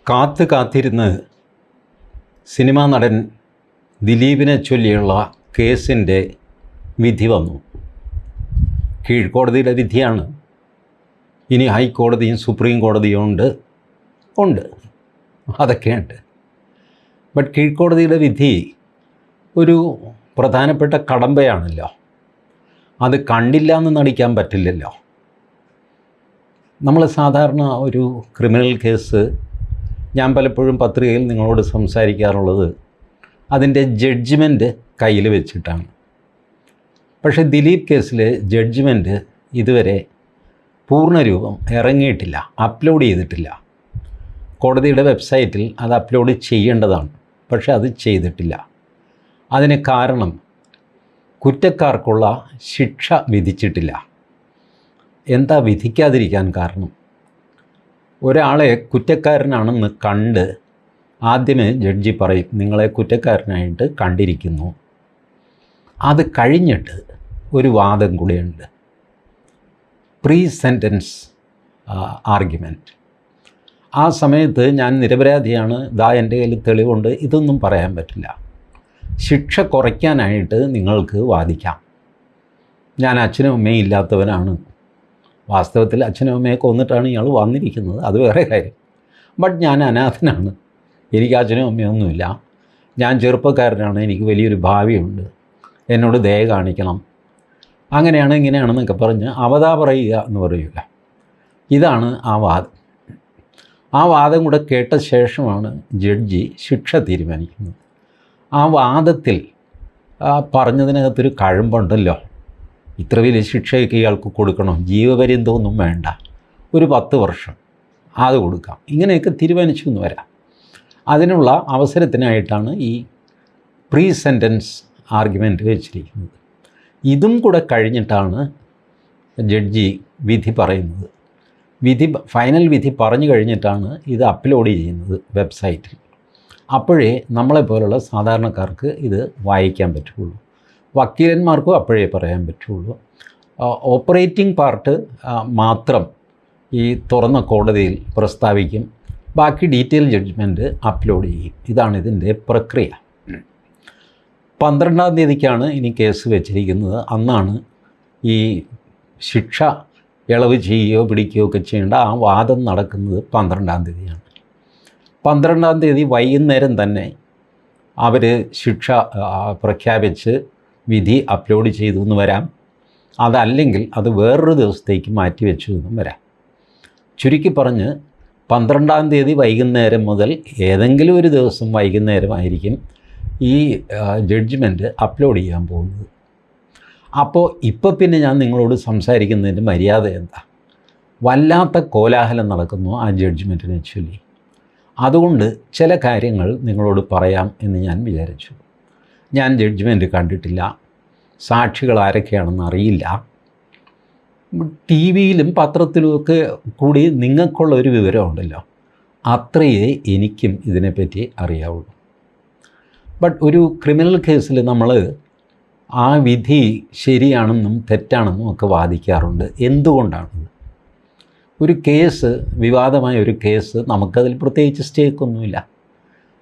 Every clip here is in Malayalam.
കാത്തിരുന്ന് സിനിമാ നടൻ ദിലീപിനെ ചൊല്ലിയുള്ള കേസിൻ്റെ വിധി വന്നു. കീഴ്ക്കോടതിയുടെ വിധിയാണ്. ഇനി ഹൈക്കോടതിയും സുപ്രീം കോടതിയും ഉണ്ട് അതൊക്കെയുണ്ട്. ബട്ട് കീഴ്ക്കോടതിയുടെ വിധി ഒരു പ്രധാനപ്പെട്ട കടമ്പയാണല്ലോ. അത് കണ്ടില്ല എന്ന് നടിക്കാൻ പറ്റില്ലല്ലോ. നമ്മൾ സാധാരണ ഒരു ക്രിമിനൽ കേസ്, ഞാൻ പലപ്പോഴും പത്രികയിൽ നിങ്ങളോട് സംസാരിക്കാറുള്ളത് അതിൻ്റെ ജഡ്ജ്മെൻറ്റ് കയ്യിൽ വെച്ചിട്ടാണ്. പക്ഷേ ദിലീപ് കേസിലെ ജഡ്ജ്മെൻറ്റ് ഇതുവരെ പൂർണ്ണരൂപം ഇറങ്ങിയിട്ടില്ല, അപ്ലോഡ് ചെയ്തിട്ടില്ല. കോടതിയുടെ വെബ്സൈറ്റിൽ അത് അപ്ലോഡ് ചെയ്യേണ്ടതാണ്, പക്ഷേ അത് ചെയ്തിട്ടില്ല. അതിന് കാരണം കുറ്റക്കാർക്കുള്ള ശിക്ഷ വിധിച്ചിട്ടില്ല. എന്താ വിധിക്കാതിരിക്കാൻ കാരണം? ഒരാളെ കുറ്റക്കാരനാണെന്ന് കണ്ട് ആദ്യമേ ജഡ്ജി പറയും, നിങ്ങളെ കുറ്റക്കാരനായിട്ട് കണ്ടിരിക്കുന്നു. അത് കഴിഞ്ഞിട്ട് ഒരു വാദം കൂടെയുണ്ട്, പ്രീ സെൻറ്റൻസ് ആർഗ്യുമെൻറ്റ്. ആ സമയത്ത് ഞാൻ നിരപരാധിയാണ്, എൻ്റെ കയ്യിൽ തെളിവുണ്ട്, ഇതൊന്നും പറയാൻ പറ്റില്ല. ശിക്ഷ കുറയ്ക്കാനായിട്ട് നിങ്ങൾക്ക് വാദിക്കാം. ഞാൻ അച്ഛനും അമ്മയും ഇല്ലാത്തവനാണ്, വാസ്തവത്തിൽ അച്ഛനും അമ്മയെ കൊന്നിട്ടാണ് ഇയാൾ വന്നിരിക്കുന്നത്, അത് വേറെ കാര്യം. ബട്ട് ഞാൻ അനാഥനാണ്, എനിക്ക് അച്ഛനും അമ്മയൊന്നുമില്ല, ഞാൻ ചെറുപ്പക്കാരനാണ്, എനിക്ക് വലിയൊരു ഭാവിയുണ്ട്, എന്നോട് ദയ കാണിക്കണം, അങ്ങനെയാണ് ഇങ്ങനെയാണെന്നൊക്കെ പറഞ്ഞ് അവതാ പറയുക എന്ന് പറയില്ല. ഇതാണ് ആ വാദം. ആ വാദം കൂടെ കേട്ട ശേഷമാണ് ജഡ്ജി ശിക്ഷ തീരുമാനിക്കുന്നത്. ആ വാദത്തിൽ പറഞ്ഞതിനകത്തൊരു കഴമ്പുണ്ടല്ലോ. ഇത്ര വലിയ ശിക്ഷയൊക്കെ ഇയാൾക്ക് കൊടുക്കണം, ജീവപര്യന്തമൊന്നും വേണ്ട, ഒരു 10 വർഷം അത് കൊടുക്കാം, ഇങ്ങനെയൊക്കെ തീരുമാനിച്ചു എന്ന് വരാം. അതിനുള്ള അവസരത്തിനായിട്ടാണ് ഈ പ്രീ സെൻറ്റൻസ് ആർഗ്യുമെൻറ്റ് വെച്ചിരിക്കുന്നത്. ഇതും കൂടെ കഴിഞ്ഞിട്ടാണ് ജഡ്ജി വിധി പറയുന്നത്. ഫൈനൽ വിധി പറഞ്ഞു കഴിഞ്ഞിട്ടാണ് ഇത് അപ്ലോഡ് ചെയ്യുന്നത് വെബ്സൈറ്റിൽ. അപ്പോഴേ നമ്മളെപ്പോലുള്ള സാധാരണക്കാർക്ക് ഇത് വായിക്കാൻ പറ്റുള്ളൂ, വക്കീലന്മാർക്കും അപ്പോഴേ പറയാൻ പറ്റുള്ളൂ. ഓപ്പറേറ്റിംഗ് പാർട്ട് മാത്രം ഈ തുറന്ന കോടതിയിൽ പ്രസ്താവിക്കും, ബാക്കി ഡീറ്റെയിൽ ജഡ്ജ്മെൻറ്റ് അപ്ലോഡ് ചെയ്യും. ഇതാണ് ഇതിൻ്റെ പ്രക്രിയ. 12-ാം തീയതിക്കാണ് ഇനി കേസ് വെച്ചിരിക്കുന്നത്. അന്നാണ് ഈ ശിക്ഷ ഇളവ് ചെയ്യുകയോ പിടിക്കുകയോ ഒക്കെ ചെയ്യേണ്ട ആ വാദം നടക്കുന്നത് 12-ാം തീയതിയാണ്. 12-ാം തീയതി വൈകുന്നേരം തന്നെ അവർ ശിക്ഷ പ്രഖ്യാപിച്ച് വിധി അപ്ലോഡ് ചെയ്തു എന്ന് വരാം. അതല്ലെങ്കിൽ അത് വേറൊരു ദിവസത്തേക്ക് മാറ്റി വെച്ചു എന്നും വരാം. ചുരുക്കി പറഞ്ഞ് 12-ാം തീയതി വൈകുന്നേരം മുതൽ ഏതെങ്കിലും ഒരു ദിവസം വൈകുന്നേരമായിരിക്കും ഈ ജഡ്ജ്മെൻറ്റ് അപ്ലോഡ് ചെയ്യാൻ പോകുന്നത്. അപ്പോൾ ഇപ്പോൾ പിന്നെ ഞാൻ നിങ്ങളോട് സംസാരിക്കുന്നതിൻ്റെ മര്യാദ എന്താ? വല്ലാത്ത കോലാഹലം നടക്കുന്നു ആ ജഡ്ജ്മെൻറ്റിനെ ചൊല്ലി. അതുകൊണ്ട് ചില കാര്യങ്ങൾ നിങ്ങളോട് പറയാം എന്ന് ഞാൻ വിചാരിച്ചു. ഞാൻ ജഡ്ജ്മെൻറ്റ് കണ്ടിട്ടില്ല, സാക്ഷികൾ ആരൊക്കെയാണെന്ന് അറിയില്ല. ടി വിയിലും പത്രത്തിലുമൊക്കെ കൂടി നിങ്ങൾക്കുള്ള ഒരു വിവരമുണ്ടല്ലോ, അത്രയേ എനിക്കും ഇതിനെപ്പറ്റി അറിയാവുള്ളൂ. ബട്ട് ഒരു ക്രിമിനൽ കേസിൽ നമ്മൾ ആ വിധി ശരിയാണെന്നും തെറ്റാണെന്നും ഒക്കെ വാദിക്കാറുണ്ട്. എന്തുകൊണ്ടാണ്? ഒരു കേസ്, വിവാദമായ ഒരു കേസ്, നമുക്കതിൽ പ്രത്യേകിച്ച് സ്റ്റേക്കൊന്നുമില്ല.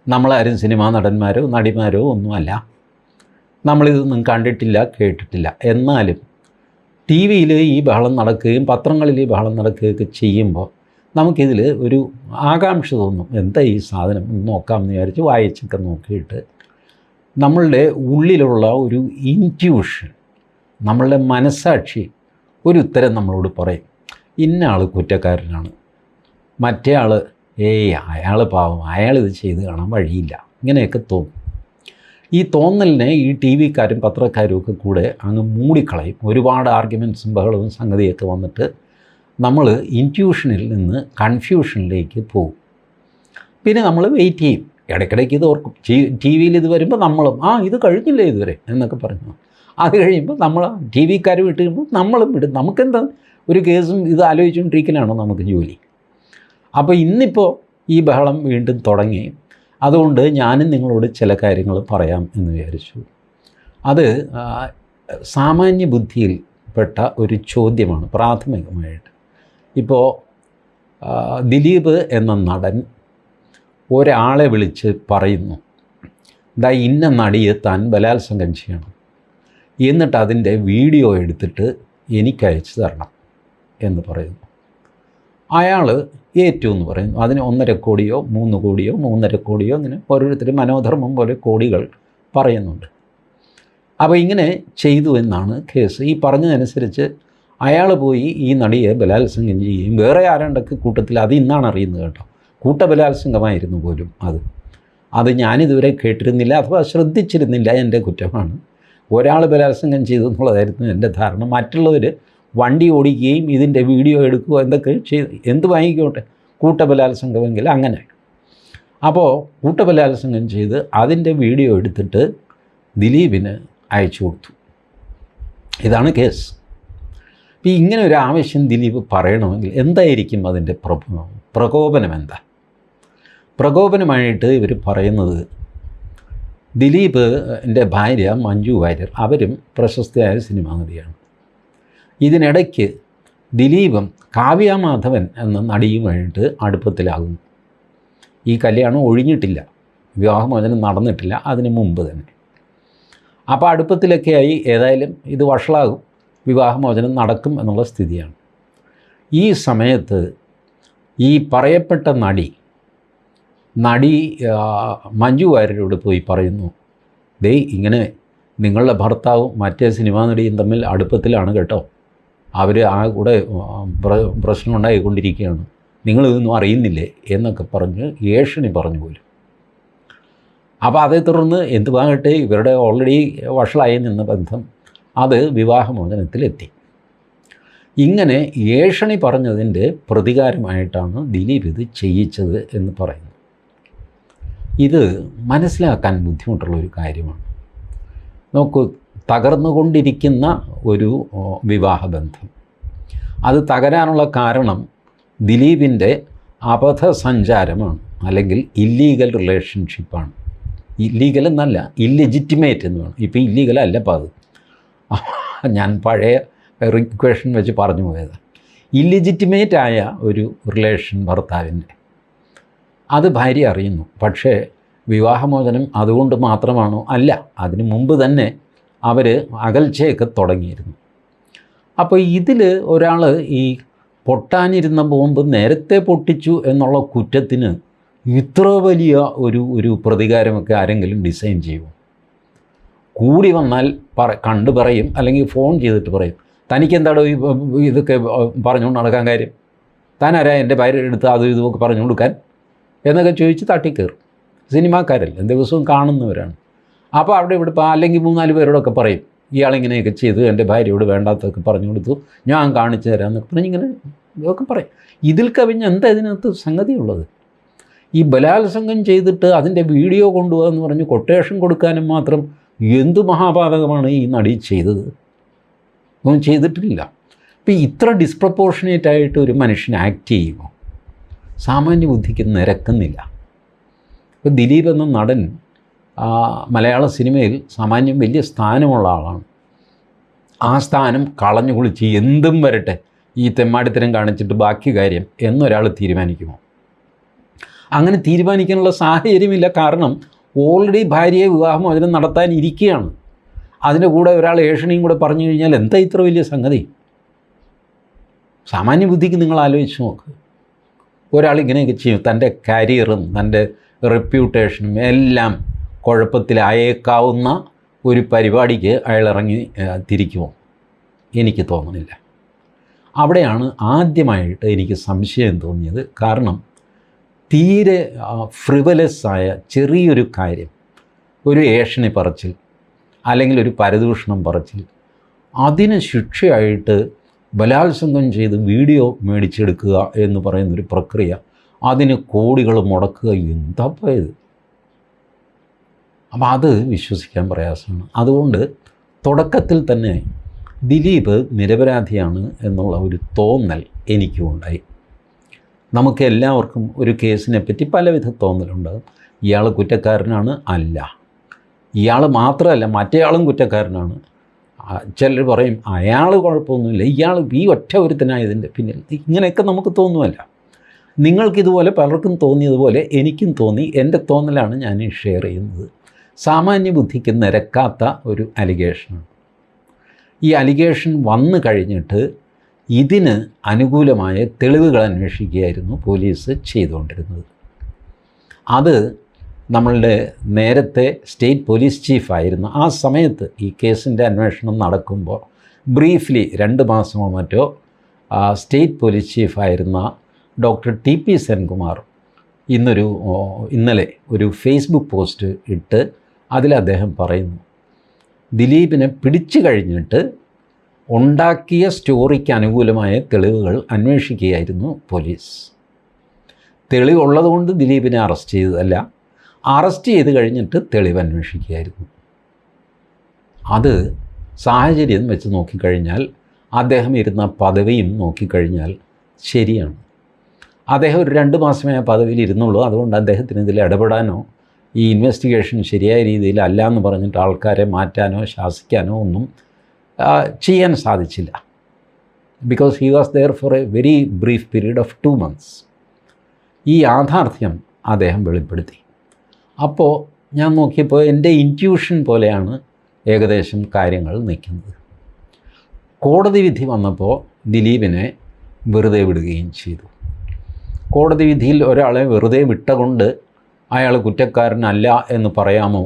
നമ്മളാരും സിനിമാ നടന്മാരോ നടിമാരോ ഒന്നുമല്ല, നമ്മളിതൊന്നും കണ്ടിട്ടില്ല, കേട്ടിട്ടില്ല. എന്നാലും ടി വിയിൽ ഈ ബഹളം നടക്കുകയും പത്രങ്ങളിൽ ഈ ബഹളം നടക്കുകയൊക്കെ ചെയ്യുമ്പോൾ നമുക്കിതിൽ ഒരു ആകാംക്ഷ തോന്നും, എന്താ ഈ സാധനം നോക്കാമെന്ന് വിചാരിച്ച് വായിച്ചൊക്കെ നോക്കിയിട്ട് നമ്മളുടെ ഉള്ളിലുള്ള ഒരു ഇൻറ്റ്യൂഷൻ, നമ്മളുടെ മനസ്സാക്ഷി ഒരു ഉത്തരം നമ്മളോട് പറയും, ഇന്ന ആൾ കുറ്റക്കാരനാണ്, മറ്റേ ആൾ അയാൾ പാവം, അയാളിത് ചെയ്ത് കാണാൻ വഴിയില്ല, ഇങ്ങനെയൊക്കെ തോന്നും. ഈ തോന്നലിനെ ഈ ടി വിക്കാരും പത്രക്കാരും ഒക്കെ കൂടെ അങ്ങ് മൂടിക്കളയും. ഒരുപാട് ആർഗ്യുമെൻറ്റ്സും ബഹളവും സംഗതിയൊക്കെ വന്നിട്ട് നമ്മൾ ഇൻറ്റ്യൂഷനിൽ നിന്ന് കൺഫ്യൂഷനിലേക്ക് പോകും. പിന്നെ നമ്മൾ വെയിറ്റ് ചെയ്യും, ഇടയ്ക്കിടയ്ക്ക് ഇത് ഓർക്കും. ടി വിയിൽ ഇത് വരുമ്പോൾ നമ്മളും ഇത് കഴിഞ്ഞില്ലേ ഇതുവരെ എന്നൊക്കെ പറഞ്ഞു. അത് കഴിയുമ്പോൾ നമ്മൾ ടി വിക്കാർ വിട്ട് കഴിയുമ്പോൾ നമ്മളും വിടും. നമുക്കെന്താ, ഒരു കേസും ഇത് ആലോചിച്ചുകൊണ്ടിരിക്കലാണോ നമുക്ക് ജോലി? അപ്പോൾ ഇന്നിപ്പോൾ ഈ ബഹളം വീണ്ടും തുടങ്ങി. അതുകൊണ്ട് ഞാനും നിങ്ങളോട് ചില കാര്യങ്ങൾ പറയാം എന്ന് വിചാരിച്ചു. അത് സാമാന്യ ബുദ്ധിയിൽപ്പെട്ട ഒരു ചോദ്യമാണ് പ്രാഥമികമായിട്ട്. ഇപ്പോൾ ദിലീപ് എന്ന നടൻ ഒരാളെ വിളിച്ച് പറയുന്നു, ദാ ഇന്ന നടിയെ താൻ ബലാത്സംഗം ചെയ്യണം, എന്നിട്ട് അതിൻ്റെ വീഡിയോ എടുത്തിട്ട് എനിക്ക് അയച്ചു തരണം എന്ന് പറയുന്നു. അയാൾ ഏറ്റു എന്ന് പറയുന്നു. അതിന് 1.5 കോടിയോ 3 കോടിയോ 3.5 കോടിയോ ഇങ്ങനെ ഓരോരുത്തർ മനോധർമ്മം പോലെ കോടികൾ പറയുന്നുണ്ട്. അപ്പോൾ ഇങ്ങനെ ചെയ്തു എന്നാണ് കേസ്. ഈ പറഞ്ഞതനുസരിച്ച് അയാൾ പോയി ഈ നടിയെ ബലാത്സംഗം ചെയ്യുകയും വേറെ ആരാണ്ടൊക്കെ കൂട്ടത്തിൽ, അത് ഇന്നാണ് അറിയുന്നത് കേട്ടോ, കൂട്ടബലാത്സംഗമായിരുന്നു പോലും അത് ഞാനിതുവരെ കേട്ടിരുന്നില്ല അഥവാ ശ്രദ്ധിച്ചിരുന്നില്ല. എൻ്റെ കുറ്റമാണ്. ഒരാൾ ബലാത്സംഗം ചെയ്തു എന്നുള്ളതായിരുന്നു എൻ്റെ ധാരണ. മറ്റുള്ളവർ വണ്ടി ഓടിക്കുകയും ഇതിൻ്റെ വീഡിയോ എടുക്കുക എന്തൊക്കെ ചെയ്ത് എന്ത് വാങ്ങിക്കോട്ടെ, കൂട്ടബലാത്സംഗമെങ്കിൽ അങ്ങനെ. അപ്പോൾ കൂട്ടബലാത്സംഗം ചെയ്ത് അതിൻ്റെ വീഡിയോ എടുത്തിട്ട് ദിലീപിന് അയച്ചു കൊടുത്തു. ഇതാണ് കേസ്. അപ്പോൾ ഇങ്ങനെ ഒരു ആവശ്യം ദിലീപ് പറയണമെങ്കിൽ എന്തായിരിക്കും അതിൻ്റെ പ്രകോപനം? എന്താ പ്രകോപനമായിട്ട് ഇവർ പറയുന്നത്? ദിലീപ് എൻ്റെ ഭാര്യ മഞ്ജു വാര്യർ, അവരും പ്രശസ്തയായ സിനിമാ നടിയാണ്. ഇതിനിടയ്ക്ക് ദിലീപും കാവ്യ മാധവൻ എന്ന നടിയുമായിട്ട് അടുപ്പത്തിലാകുന്നു. ഈ കല്യാണം ഒഴിഞ്ഞിട്ടില്ല, വിവാഹമോചനം നടന്നിട്ടില്ല അതിന് മുമ്പ് തന്നെ. അപ്പോൾ അടുപ്പത്തിലൊക്കെയായി. ഏതായാലും ഇത് വഷളാകും, വിവാഹമോചനം നടക്കും എന്നുള്ള സ്ഥിതിയാണ്. ഈ സമയത്ത് ഈ പറയപ്പെട്ട നടി മഞ്ജു വാര്യരോട് പോയി പറയുന്നു, ദേ ഇങ്ങനെ നിങ്ങളുടെ ഭർത്താവും മറ്റേ സിനിമാ നടിയും തമ്മിൽ അടുപ്പത്തിലാണ് കേട്ടോ, അവർ ആ കൂടെ പ്രശ്നം ഉണ്ടായിക്കൊണ്ടിരിക്കുകയാണ്, നിങ്ങളിതൊന്നും അറിയുന്നില്ലേ എന്നൊക്കെ പറഞ്ഞ് ഏഷണി പറഞ്ഞു പോലും. അപ്പോൾ അതേ തുടർന്ന് എന്തുവാകട്ടെ, ഇവരുടെ ഓൾറെഡി വഷളായി നിന്ന ബന്ധം അത് വിവാഹമോചനത്തിലെത്തി. ഇങ്ങനെ ഏഷണി പറഞ്ഞതിൻ്റെ പ്രതികാരമായിട്ടാണ് ദിലീപ് ഇത് ചെയ്യിച്ചത് എന്ന് പറയുന്നു. ഇത് മനസ്സിലാക്കാൻ ബുദ്ധിമുട്ടുള്ളൊരു കാര്യമാണ്. നോക്കൂ, തകർന്നുകൊണ്ടിരിക്കുന്ന ഒരു വിവാഹബന്ധം, അത് തകരാനുള്ള കാരണം ദിലീപിൻ്റെ അബദ്ധസഞ്ചാരമാണ്, അല്ലെങ്കിൽ ഇല്ലീഗൽ റിലേഷൻഷിപ്പാണ്. ഇല്ലീഗൽ എന്നല്ല, ഇല്ലെജിറ്റിമേറ്റ് എന്ന് വേണം. ഇപ്പോൾ ഇല്ലീഗലല്ല അപ്പോൾ അത്, ഞാൻ പഴയ റിക്വേഷൻ വെച്ച് പറഞ്ഞു പോയത്. ഇല്ലെജിറ്റിമേറ്റായ ഒരു റിലേഷൻ ഭർത്താവിൻ്റെ, അത് ഭാര്യ അറിയുന്നു. പക്ഷേ വിവാഹമോചനം അതുകൊണ്ട് മാത്രമാണോ? അല്ല, അതിനു മുമ്പ് തന്നെ അവർ അകൽച്ചയൊക്കെ തുടങ്ങിയിരുന്നു. അപ്പോൾ ഇതിൽ ഒരാൾ ഈ പൊട്ടാനിരുന്ന ബോംബ് നേരത്തെ പൊട്ടിച്ചു എന്നുള്ള കുറ്റത്തിന് ഇത്ര വലിയ ഒരു പ്രതികാരമൊക്കെ ആരെങ്കിലും ഡിസൈൻ ചെയ്യുമോ? കൂടി വന്നാൽ കണ്ടു പറയും, അല്ലെങ്കിൽ ഫോൺ ചെയ്തിട്ട് പറയും, തനിക്കെന്താടോ ഇതൊക്കെ പറഞ്ഞുകൊണ്ട് നടക്കാൻ കാര്യം, താനാരാ എൻ്റെ ഭാര്യ എടുത്ത് അതും ഇതുമൊക്കെ പറഞ്ഞു കൊടുക്കാൻ എന്നൊക്കെ ചോദിച്ച് തട്ടിക്കയറും. സിനിമാക്കാരല്ല, ദിവസവും കാണുന്നവരാണ്. അപ്പോൾ അവിടെ ഇവിടെ അല്ലെങ്കിൽ 3-4 പേരോടൊക്കെ പറയും, ഇയാളിങ്ങനെയൊക്കെ ചെയ്തു, എൻ്റെ ഭാര്യയോട് വേണ്ടാത്തതൊക്കെ പറഞ്ഞു കൊടുത്തു, ഞാൻ കാണിച്ചു തരാമെന്നൊക്കെ പറഞ്ഞ് ഇങ്ങനെ ഇതൊക്കെ പറയും. ഇതിൽ കവിഞ്ഞ് എന്താ ഇതിനകത്ത് സംഗതിയുള്ളത്? ഈ ബലാത്സംഗം ചെയ്തിട്ട് അതിൻ്റെ വീഡിയോ കൊണ്ടുപോകാമെന്ന് പറഞ്ഞ് കൊട്ടേഷൻ കൊടുക്കാനും മാത്രം എന്തു മഹാപാതകമാണ് ഈ നടി ചെയ്തത്? ഒന്നും ചെയ്തിട്ടില്ല. അപ്പോൾ ഇത്ര ഡിസ്പ്രപ്പോർഷനേറ്റായിട്ട് ഒരു മനുഷ്യൻ ആക്ട് ചെയ്യുമോ? സാമാന്യ ബുദ്ധിക്ക് നിരക്കുന്നില്ല. ഇപ്പോൾ ദിലീപ് എന്ന നടൻ മലയാള സിനിമയിൽ സാമാന്യം വലിയ സ്ഥാനമുള്ള ആളാണ്. ആ സ്ഥാനം കളഞ്ഞു കുളിച്ച് എന്തും വരട്ടെ, ഈ തെമ്മാടിത്തരം കാണിച്ചിട്ട് ബാക്കി കാര്യം എന്നൊരാൾ തീരുമാനിക്കുമോ? അങ്ങനെ തീരുമാനിക്കാനുള്ള സാഹചര്യമില്ല. കാരണം ഓൾറെഡി ഭാര്യയെ വിവാഹമോചനം നടത്താനിരിക്കുകയാണ്. അതിൻ്റെ കൂടെ ഒരാൾ ഏഷണിയും കൂടെ പറഞ്ഞു കഴിഞ്ഞാൽ എന്താ ഇത്ര വലിയ സംഗതി? സാമാന്യ ബുദ്ധിക്ക് നിങ്ങൾ ആലോചിച്ച് നോക്ക്. ഒരാൾ ഇങ്ങനെയൊക്കെ ചെയ്യും, തൻ്റെ കരിയറും തൻ്റെ റെപ്യൂട്ടേഷനും എല്ലാം കുഴപ്പത്തിലായേക്കാവുന്ന ഒരു പരിപാടിക്ക് അയാൾ ഇറങ്ങി തിരിക്കുമോ? എനിക്ക് തോന്നുന്നില്ല. അവിടെയാണ് ആദ്യമായിട്ട് എനിക്ക് സംശയം തോന്നിയത്. കാരണം തീരെ ഫ്രിവലസ്സായ ചെറിയൊരു കാര്യം, ഒരു ഏഷണി പറച്ചിൽ അല്ലെങ്കിൽ ഒരു പരദൂഷണം പറച്ചിൽ, അതിന് ശിക്ഷയായിട്ട് ബലാത്സംഗം ചെയ്ത് വീഡിയോ മേടിച്ചെടുക്കുക എന്ന് പറയുന്നൊരു പ്രക്രിയ, അതിന് കോടികൾ മുടക്കുക, എന്താ പോയത്? അപ്പോൾ അത് വിശ്വസിക്കാൻ പ്രയാസമാണ്. അതുകൊണ്ട് തുടക്കത്തിൽ തന്നെ ദിലീപ് നിരപരാധിയാണ് എന്നുള്ള ഒരു തോന്നൽ എനിക്കും ഉണ്ടായി. നമുക്ക് എല്ലാവർക്കും ഒരു കേസിനെ പറ്റി പലവിധ തോന്നലുണ്ടാകും. ഇയാൾ കുറ്റക്കാരനാണ്, അല്ല, ഇയാൾ മാത്രമല്ല മറ്റേയാളും കുറ്റക്കാരനാണ്. ചിലർ പറയും അയാൾ കുഴപ്പമൊന്നുമില്ല, ഇയാൾ ഈ ഒറ്റ ഒരുത്തനായതിൻ്റെ പിന്നിൽ, ഇങ്ങനെയൊക്കെ നമുക്ക് തോന്നുമല്ല. നിങ്ങൾക്കിതുപോലെ പലർക്കും തോന്നിയതുപോലെ എനിക്കും തോന്നി. എൻ്റെ തോന്നലാണ് ഞാൻ ഈ ഷെയർ ചെയ്യുന്നത്. സാമാന്യ ബുദ്ധിക്ക് നിരക്കാത്ത ഒരു അലിഗേഷനാണ്. ഈ അലിഗേഷൻ വന്നു കഴിഞ്ഞിട്ട് ഇതിന് അനുകൂലമായ തെളിവുകൾ അന്വേഷിക്കുകയായിരുന്നു പോലീസ് ചെയ്തുകൊണ്ടിരുന്നത്. അത് നമ്മളുടെ നേരത്തെ സ്റ്റേറ്റ് പോലീസ് ചീഫായിരുന്ന ആ സമയത്ത് ഈ കേസിൻ്റെ അന്വേഷണം നടക്കുമ്പോൾ ബ്രീഫ്ലി 2 മാസമോ മറ്റോ സ്റ്റേറ്റ് പോലീസ് ചീഫായിരുന്ന ഡോക്ടർ ടി പി സെൻകുമാർ ഇന്നലെ ഒരു ഫേസ്ബുക്ക് പോസ്റ്റ് ഇട്ട് അതിൽ അദ്ദേഹം പറയുന്നു, ദിലീപിനെ പിടിച്ചു കഴിഞ്ഞിട്ട് ഉണ്ടാക്കിയ സ്റ്റോറിക്ക് അനുകൂലമായ തെളിവുകൾ അന്വേഷിക്കുകയായിരുന്നു പോലീസ്. തെളിവുള്ളതുകൊണ്ട് ദിലീപിനെ അറസ്റ്റ് ചെയ്തതല്ല, അറസ്റ്റ് ചെയ്ത് കഴിഞ്ഞിട്ട് തെളിവ് അന്വേഷിക്കുകയായിരുന്നു. അത് സാഹചര്യം വെച്ച് നോക്കിക്കഴിഞ്ഞാൽ, അദ്ദേഹം ഇരുന്ന പദവിയും നോക്കിക്കഴിഞ്ഞാൽ ശരിയാണ്. അദ്ദേഹം ഒരു 2 മാസമേ ആ പദവിയിൽ ഇരുന്നുള്ളൂ. അതുകൊണ്ട് അദ്ദേഹത്തിന് ഇതിൽ ഇടപെടാനോ ഈ ഇൻവെസ്റ്റിഗേഷൻ ശരിയായ രീതിയിൽ അല്ല എന്ന് പറഞ്ഞിട്ട് ആൾക്കാരെ മാറ്റാനോ ശാസിക്കാനോ ഒന്നും ചെയ്യാൻ സാധിച്ചില്ല. Because he was there for a very brief period of 2 months. ഈ യാഥാർത്ഥ്യം അദ്ദേഹം വെളിപ്പെടുത്തി. അപ്പോൾ ഞാൻ നോക്കിയപ്പോൾ എൻ്റെ ഇൻറ്റ്യൂഷൻ പോലെയാണ് ഏകദേശം കാര്യങ്ങൾ നിൽക്കുന്നത്. കോടതി വിധി വന്നപ്പോൾ ദിലീപിനെ വെറുതെ വിടുകയും ചെയ്തു. കോടതി വിധിയിൽ ഒരാളെ വെറുതെ വിട്ടകൊണ്ട് അയാൾ കുറ്റക്കാരനല്ല എന്ന് പറയാമോ?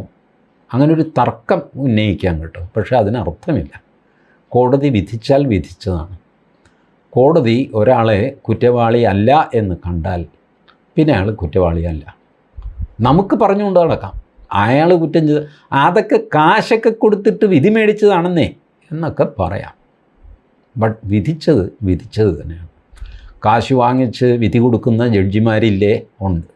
അങ്ങനൊരു തർക്കം ഉന്നയിക്കാൻ കേട്ടോ. പക്ഷേ അതിനർത്ഥമില്ല. കോടതി വിധിച്ചാൽ വിധിച്ചതാണ്. കോടതി ഒരാളെ കുറ്റവാളിയല്ല എന്ന് കണ്ടാൽ പിന്നെ അയാൾ കുറ്റവാളിയല്ല. നമുക്ക് പറഞ്ഞുകൊണ്ട് നടക്കാം അയാൾ കുറ്റം ചെയ്ത്, അതൊക്കെ കാശൊക്കെ കൊടുത്തിട്ട് വിധി മേടിച്ചതാണെന്നേ എന്നൊക്കെ പറയാം. ബട്ട് വിധിച്ചത് തന്നെയാണ്. കാശ് വാങ്ങിച്ച് വിധി കൊടുക്കുന്ന ജഡ്ജിമാരില്ലേ? ഉണ്ട്.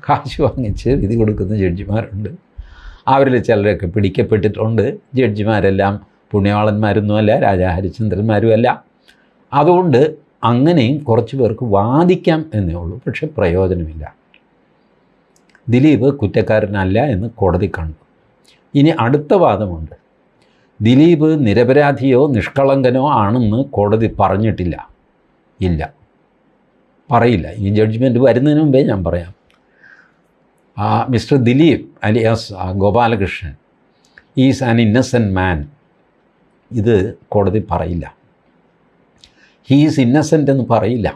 കാശ് വാങ്ങിച്ച് വിധി കൊടുക്കുന്ന ജഡ്ജിമാരുണ്ട്. അവരിൽ ചിലരൊക്കെ പിടിക്കപ്പെട്ടിട്ടുണ്ട്. ജഡ്ജിമാരെല്ലാം പുണ്യവാളന്മാരൊന്നുമല്ല, രാജാ ഹരിശ്ചന്ദ്രന്മാരുമല്ല. അതുകൊണ്ട് അങ്ങനെയും കുറച്ച് പേർക്ക് വാദിക്കാം എന്നേ ഉള്ളൂ. പക്ഷെ പ്രയോജനമില്ല. ദിലീപ് കുറ്റക്കാരനല്ല എന്ന് കോടതി കണ്ടു. ഇനി അടുത്ത വാദമുണ്ട്. ദിലീപ് നിരപരാധിയോ നിഷ്കളങ്കനോ ആണെന്ന് കോടതി പറഞ്ഞിട്ടില്ല. ഇല്ല, പറയില്ല. ഈ ജഡ്ജ്മെൻറ്റ് വരുന്നതിന് മുമ്പേ ഞാൻ പറയാം. Mister Dileep alias Gopalakrishnan is an innocent man. ഇത് കോടതി പറയില്ല. ഹീ ഈസ് ഇന്നസെൻ്റ് എന്ന് പറയില്ല.